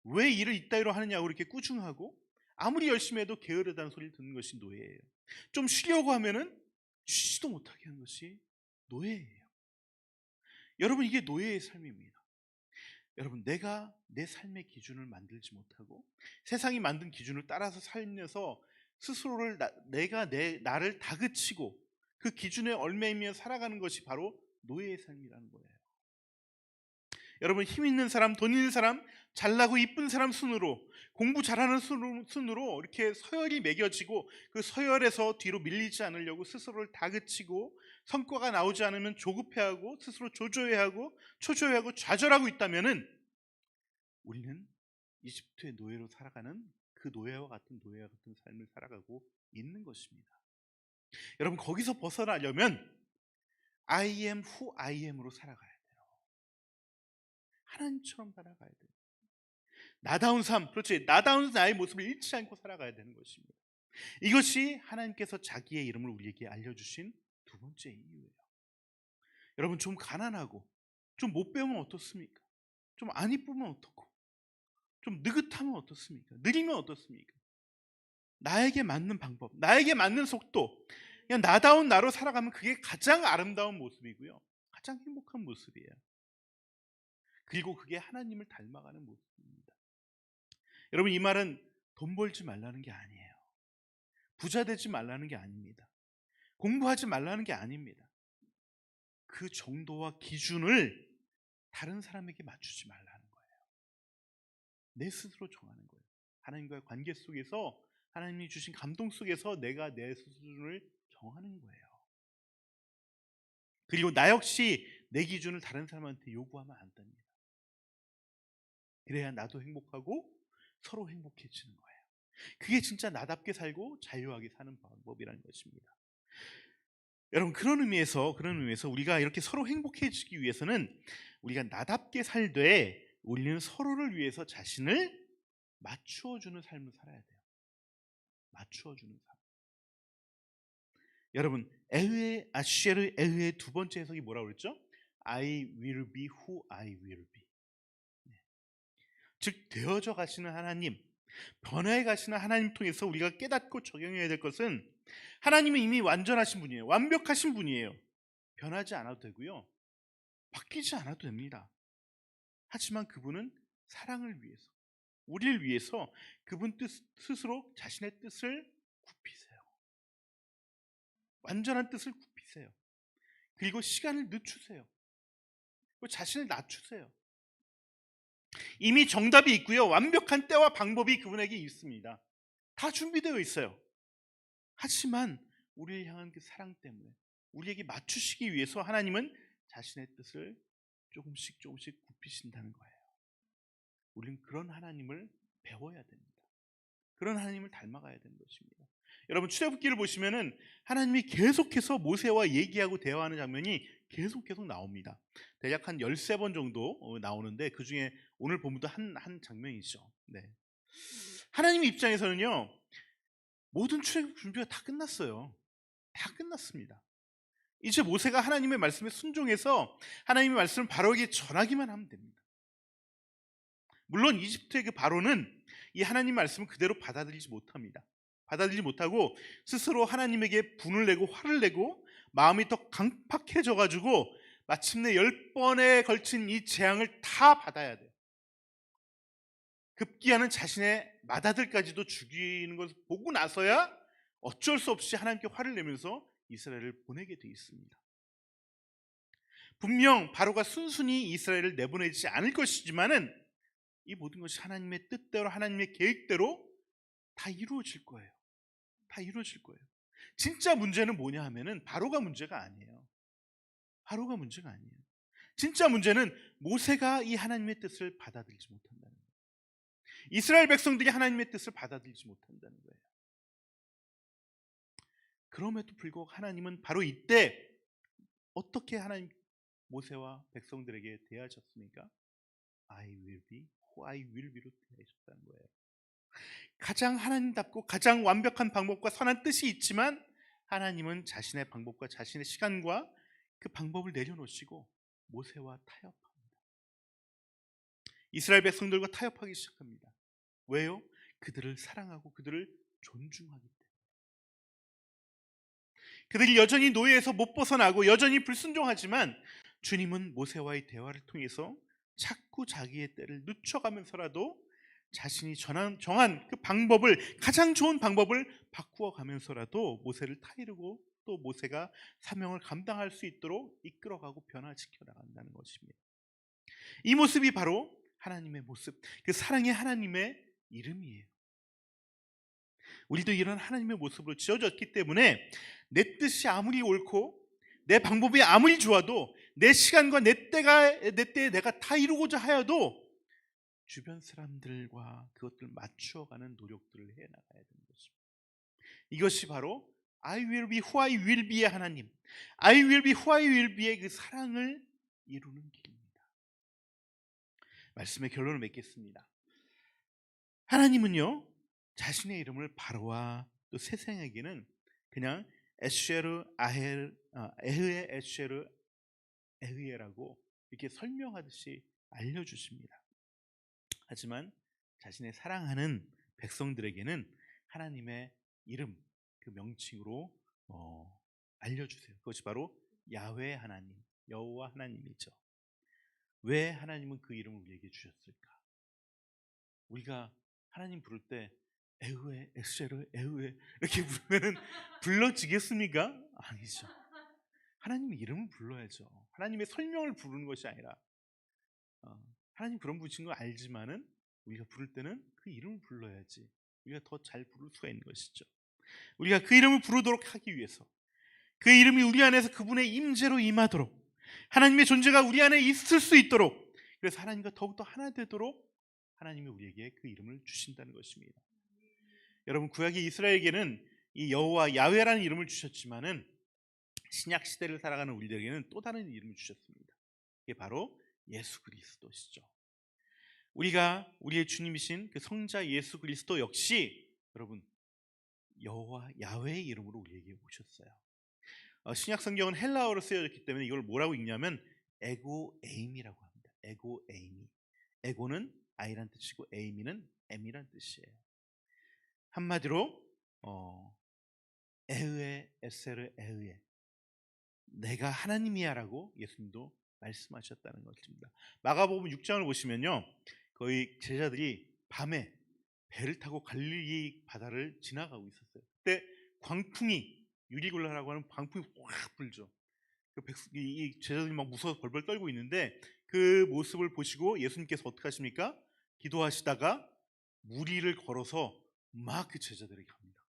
B: 왜 일을 이따위로 하느냐고 이렇게 꾸중하고 아무리 열심히 해도 게으르다는 소리를 듣는 것이 노예예요. 좀 쉬려고 하면은 쉬지도 못하게 하는 것이 노예예요. 여러분, 이게 노예의 삶입니다. 여러분, 내가 내 삶의 기준을 만들지 못하고 세상이 만든 기준을 따라서 살면서 스스로를 나를 다그치고 그 기준에 얽매이며 살아가는 것이 바로 노예의 삶이라는 거예요. 여러분, 힘 있는 사람, 돈 있는 사람, 잘나고 이쁜 사람 순으로, 공부 잘하는 순으로 이렇게 서열이 매겨지고 그 서열에서 뒤로 밀리지 않으려고 스스로를 다그치고 성과가 나오지 않으면 조급해하고 스스로 조조해하고 초조해하고 좌절하고 있다면은 우리는 이집트의 노예로 살아가는 그 노예와 같은 삶을 살아가고 있는 것입니다. 여러분, 거기서 벗어나려면 I am who I am으로 살아가야 돼요. 하나님처럼 살아가야 돼요. 나다운 삶, 그렇지, 나다운 나의 모습을 잃지 않고 살아가야 되는 것입니다. 이것이 하나님께서 자기의 이름을 우리에게 알려주신 두 번째 이유예요. 여러분, 좀 가난하고 좀 못 배우면 어떻습니까? 좀 안 이쁘면 어떻고 좀 느긋하면 어떻습니까? 느리면 어떻습니까? 나에게 맞는 방법, 나에게 맞는 속도, 그냥 나다운 나로 살아가면 그게 가장 아름다운 모습이고요, 가장 행복한 모습이에요. 그리고 그게 하나님을 닮아가는 모습입니다. 여러분, 이 말은 돈 벌지 말라는 게 아니에요. 부자 되지 말라는 게 아닙니다. 공부하지 말라는 게 아닙니다. 그 정도와 기준을 다른 사람에게 맞추지 말라는 거예요. 내 스스로 정하는 거예요. 하나님과의 관계 속에서, 하나님이 주신 감동 속에서 내가 내 수준을 정하는 거예요. 그리고 나 역시 내 기준을 다른 사람한테 요구하면 안 됩니다. 그래야 나도 행복하고 서로 행복해지는 거예요. 그게 진짜 나답게 살고 자유하게 사는 방법이라는 것입니다. 여러분, 그런 의미에서 우리가 이렇게 서로 행복해지기 위해서는 우리가 나답게 살되 우리는 서로를 위해서 자신을 맞추어주는 삶을 살아야 돼요. 맞추어주는 삶. 여러분, 쉐르 에흐의 두 번째 해석이 뭐라고 그랬죠? I will be who I will be. 즉, 되어져 가시는 하나님, 변화해 가시는 하나님 통해서 우리가 깨닫고 적용해야 될 것은, 하나님은 이미 완전하신 분이에요. 완벽하신 분이에요. 변하지 않아도 되고요, 바뀌지 않아도 됩니다. 하지만 그분은 사랑을 위해서, 우리를 위해서 그분 스스로 자신의 뜻을 굽히세요. 완전한 뜻을 굽히세요. 그리고 시간을 늦추세요. 그리고 자신을 낮추세요. 이미 정답이 있고요, 완벽한 때와 방법이 그분에게 있습니다. 다 준비되어 있어요. 하지만 우리를 향한 그 사랑 때문에 우리에게 맞추시기 위해서 하나님은 자신의 뜻을 조금씩 굽히신다는 거예요. 우리는 그런 하나님을 배워야 됩니다. 그런 하나님을 닮아가야 되는 것입니다. 여러분, 출애굽기를 보시면은 하나님이 계속해서 모세와 얘기하고 대화하는 장면이 계속 나옵니다. 대략 한 13번 정도 나오는데 그 중에 오늘 본문도 한 장면이죠. 네. 하나님 입장에서는요, 모든 출애굽 준비가 다 끝났어요. 다 끝났습니다. 이제 모세가 하나님의 말씀에 순종해서 하나님의 말씀을 바로에게 전하기만 하면 됩니다. 물론 이집트의 그 바로는 이 하나님 말씀을 그대로 받아들이지 못합니다. 받아들이지 못하고 스스로 하나님에게 분을 내고 화를 내고 마음이 더 강팍해져 가지고 마침내 10번에 걸친 이 재앙을 다 받아야 돼요. 급기야는 자신의 맏아들까지도 죽이는 것을 보고 나서야 어쩔 수 없이 하나님께 화를 내면서 이스라엘을 보내게 돼 있습니다. 분명 바로가 순순히 이스라엘을 내보내지 않을 것이지만은 이 모든 것이 하나님의 뜻대로 하나님의 계획대로 다 이루어질 거예요. 다 이루어질 거예요. 진짜 문제는 뭐냐 하면은 바로가 문제가 아니에요. 바로가 문제가 아니에요. 진짜 문제는 모세가 이 하나님의 뜻을 받아들이지 못한다는 거예요. 이스라엘 백성들이 하나님의 뜻을 받아들이지 못한다는 거예요. 그럼에도 불구하고 하나님은 바로 이때 어떻게 하나님 모세와 백성들에게 대하셨습니까? I will be who I will be로 대하셨다는 거예요. 가장 하나님답고 가장 완벽한 방법과 선한 뜻이 있지만 하나님은 자신의 방법과 자신의 시간과 그 방법을 내려놓으시고 모세와 타협합니다. 이스라엘 백성들과 타협하기 시작합니다. 왜요? 그들을 사랑하고 그들을 존중하기 때문에. 그들이 여전히 노예에서 못 벗어나고 여전히 불순종하지만 주님은 모세와의 대화를 통해서 자꾸 자기의 때를 늦춰가면서라도 자신이 정한 그 방법을, 가장 좋은 방법을 바꾸어 가면서라도 모세를 타이르고 또 모세가 사명을 감당할 수 있도록 이끌어가고 변화시켜 나간다는 것입니다. 이 모습이 바로 하나님의 모습, 그 사랑의 하나님의 이름이에요. 우리도 이런 하나님의 모습으로 지어졌기 때문에 내 뜻이 아무리 옳고 내 방법이 아무리 좋아도 내 시간과 내 때에 내가 다 이루고자 하여도 주변 사람들과 그것들을 맞추어가는 노력들을 해나가야 되는 것입니다. 이것이 바로 I will be who I will be의 하나님, I will be who I will be의 그 사랑을 이루는 길입니다. 말씀의 결론을 맺겠습니다. 하나님은요, 자신의 이름을 바로와 또 세상에게는 그냥 에쉐르 에흐에 에쉐르 에흐에라고 이렇게 설명하듯이 알려주십니다. 하지만 자신의 사랑하는 백성들에게는 하나님의 이름, 그 명칭으로 알려주세요. 그것이 바로 야훼 하나님, 여호와 하나님이죠. 왜 하나님은 그 이름을 우리에게 주셨을까? 우리가 하나님 부를 때 에흐에 에쉐르 에흐에 이렇게 부르면 불러지겠습니까? 아니죠. 하나님의 이름을 불러야죠. 하나님의 설명을 부르는 것이 아니라 하나님 그런 분이신 걸 알지만은 우리가 부를 때는 그 이름을 불러야지 우리가 더 잘 부를 수가 있는 것이죠. 우리가 그 이름을 부르도록 하기 위해서, 그 이름이 우리 안에서 그분의 임재로 임하도록, 하나님의 존재가 우리 안에 있을 수 있도록, 그래서 하나님과 더욱더 하나 되도록 하나님이 우리에게 그 이름을 주신다는 것입니다. 여러분, 구약의 이스라엘에게는 이 여호와 야훼라는 이름을 주셨지만은 신약 시대를 살아가는 우리들에게는 또 다른 이름을 주셨습니다. 이게 바로 예수 그리스도시죠. 우리가 우리의 주님이신 그 성자 예수 그리스도 역시 여러분 여호와 야훼의 이름으로 우리에게 오셨어요. 신약 성경은 헬라어로 쓰여졌기 때문에 이걸 뭐라고 읽냐면 에고 에임이라고 합니다. 에고 에이미. 에고는 I란 뜻이고 에이미는 M이란 뜻이에요. 한마디로 에흐에 에세르 에흐에, 내가 하나님이야라고 예수님도 말씀하셨다는 것입니다. 마가복음 6장을 보시면요, 거의 제자들이 밤에 배를 타고 갈릴리 바다를 지나가고 있었어요. 그때 광풍이, 유리굴라라고 하는 광풍이 확 불죠. 이 제자들이 막 무서워서 벌벌 떨고 있는데 그 모습을 보시고 예수님께서 어떻게 하십니까? 기도하시다가 무리를 걸어서 막 그 제자들에게 갑니다.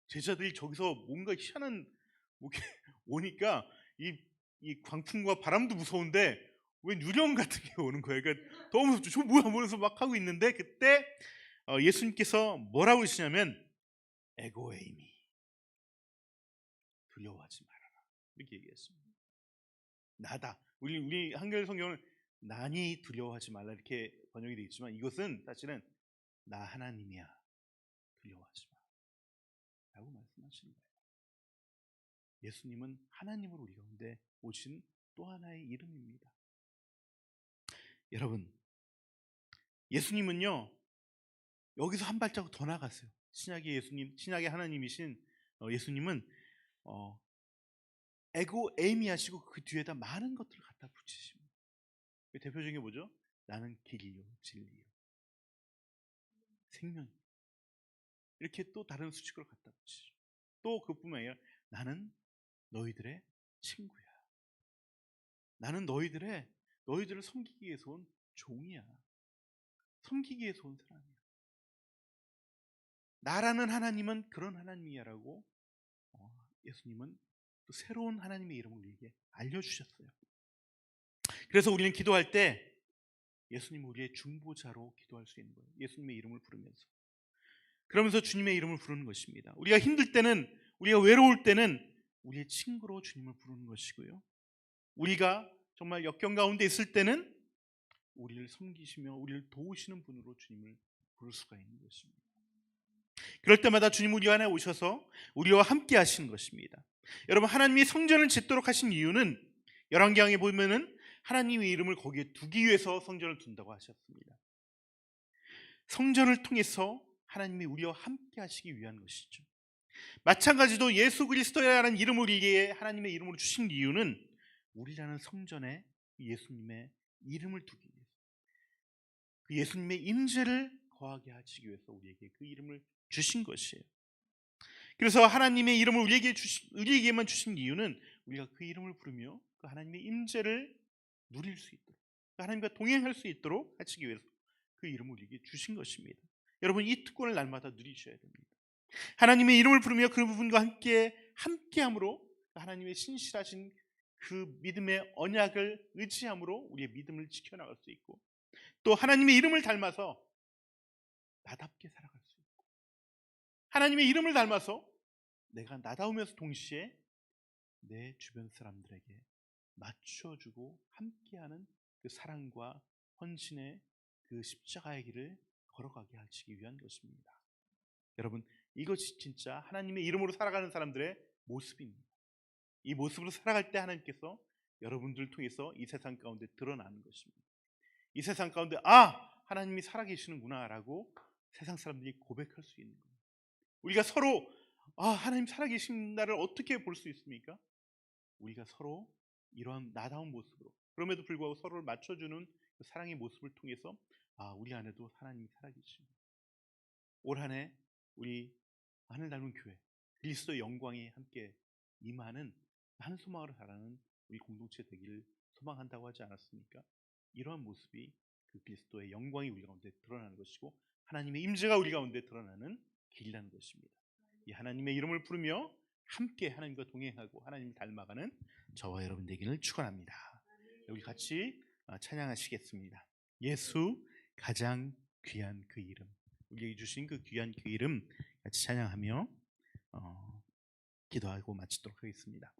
B: 제자들이 저기서 뭔가 희한한 뭐 이렇게 오니까 이 광풍과 바람도 무서운데 왜 유령 같은 게 오는 거예요. 그러니까 너무 무섭죠. 저 뭐야 뭐면서 막 하고 있는데 그때 예수님께서 뭐라고 하시냐면 에고에이미, 두려워하지 말아라, 이렇게 얘기했습니다. 나다. 우리 한글 성경은 나니 두려워하지 말라 이렇게 번역이 되어 있지만 이것은 사실은 나 하나님이야, 두려워하지 마 라고 말씀하시는 거예요. 예수님은 하나님으로 우리 가운데 오신 또 하나의 이름입니다. 여러분, 예수님은요 여기서 한 발자국 더 나갔어요. 신약의 예수님, 신약의 하나님이신 예수님은 에고 에이미 하시고 그 뒤에다 많은 것들을 갖다 붙이십니다. 그 대표적인 게 뭐죠? 나는 길이요 진리요. 생명. 이렇게 또 다른 수식어를 갖다 붙이죠. 또 그뿐만 아니라 나는 너희들의 친구야. 나는 너희들을 섬기기 위해서 온 종이야. 섬기기 위해서 온 사람이야. 나라는 하나님은 그런 하나님이야라고 예수님은 또 새로운 하나님의 이름을 우리에게 알려주셨어요. 그래서 우리는 기도할 때 예수님은 우리의 중보자로 기도할 수 있는 거예요. 예수님의 이름을 부르면서. 그러면서 주님의 이름을 부르는 것입니다. 우리가 힘들 때는, 우리가 외로울 때는 우리의 친구로 주님을 부르는 것이고요. 우리가 정말 역경 가운데 있을 때는 우리를 섬기시며 우리를 도우시는 분으로 주님을 부를 수가 있는 것입니다. 그럴 때마다 주님 우리 안에 오셔서 우리와 함께 하시는 것입니다. 여러분, 하나님이 성전을 짓도록 하신 이유는 열왕기상에 보면은 하나님의 이름을 거기에 두기 위해서 성전을 둔다고 하셨습니다. 성전을 통해서 하나님이 우리와 함께 하시기 위한 것이죠. 마찬가지로 예수 그리스도라는 이름을 우리에게 하나님의 이름으로 주신 이유는 우리라는 성전에 예수님의 이름을 두기 위해서, 그 예수님의 임재를 거하게 하시기 위해서 우리에게 그 이름을 주신 것이에요. 그래서 하나님의 이름을 우리에게만 주신 이유는 우리가 그 이름을 부르며 그 하나님의 임재를 누릴 수 있도록, 그 하나님과 동행할 수 있도록 하시기 위해서 그 이름을 우리에게 주신 것입니다. 여러분, 이 특권을 날마다 누리셔야 됩니다. 하나님의 이름을 부르며 그 부분과 함께함으로 하나님의 신실하신 그 믿음의 언약을 의지함으로 우리의 믿음을 지켜나갈 수 있고, 또 하나님의 이름을 닮아서 나답게 살아갈 수 있고, 하나님의 이름을 닮아서 내가 나다우면서 동시에 내 주변 사람들에게 맞춰주고 함께하는 그 사랑과 헌신의 그 십자가의 길을 걸어가게 하시기 위한 것입니다. 여러분, 이것이 진짜 하나님의 이름으로 살아가는 사람들의 모습입니다. 이 모습으로 살아갈 때 하나님께서 여러분들을 통해서 이 세상 가운데 드러나는 것입니다. 이 세상 가운데 하나님이 살아계시는구나 라고 세상 사람들이 고백할 수 있는 거예요. 우리가 서로 하나님 살아계신 나를 어떻게 볼 수 있습니까? 우리가 서로 이러한 나다운 모습으로, 그럼에도 불구하고 서로를 맞춰주는 그 사랑의 모습을 통해서 우리 안에도 하나님이 살아계십니다. 올 한 해 우리 하늘 닮은 교회, 그리스도의 영광이 함께 임하는 한 소망으로 자라는 우리 공동체 되기를 소망한다고 하지 않았습니까? 이러한 모습이 그 그리스도의 영광이 우리 가운데 드러나는 것이고 하나님의 임재가 우리 가운데 드러나는 길이라는 것입니다. 이 하나님의 이름을 부르며 함께 하나님과 동행하고 하나님을 닮아가는 저와 여러분 되기를 축원합니다. 우리 같이 찬양하시겠습니다. 예수 가장 귀한 그 이름, 우리에게 주신 그 귀한 그 이름 같이 찬양하며 기도하고 마치도록 하겠습니다.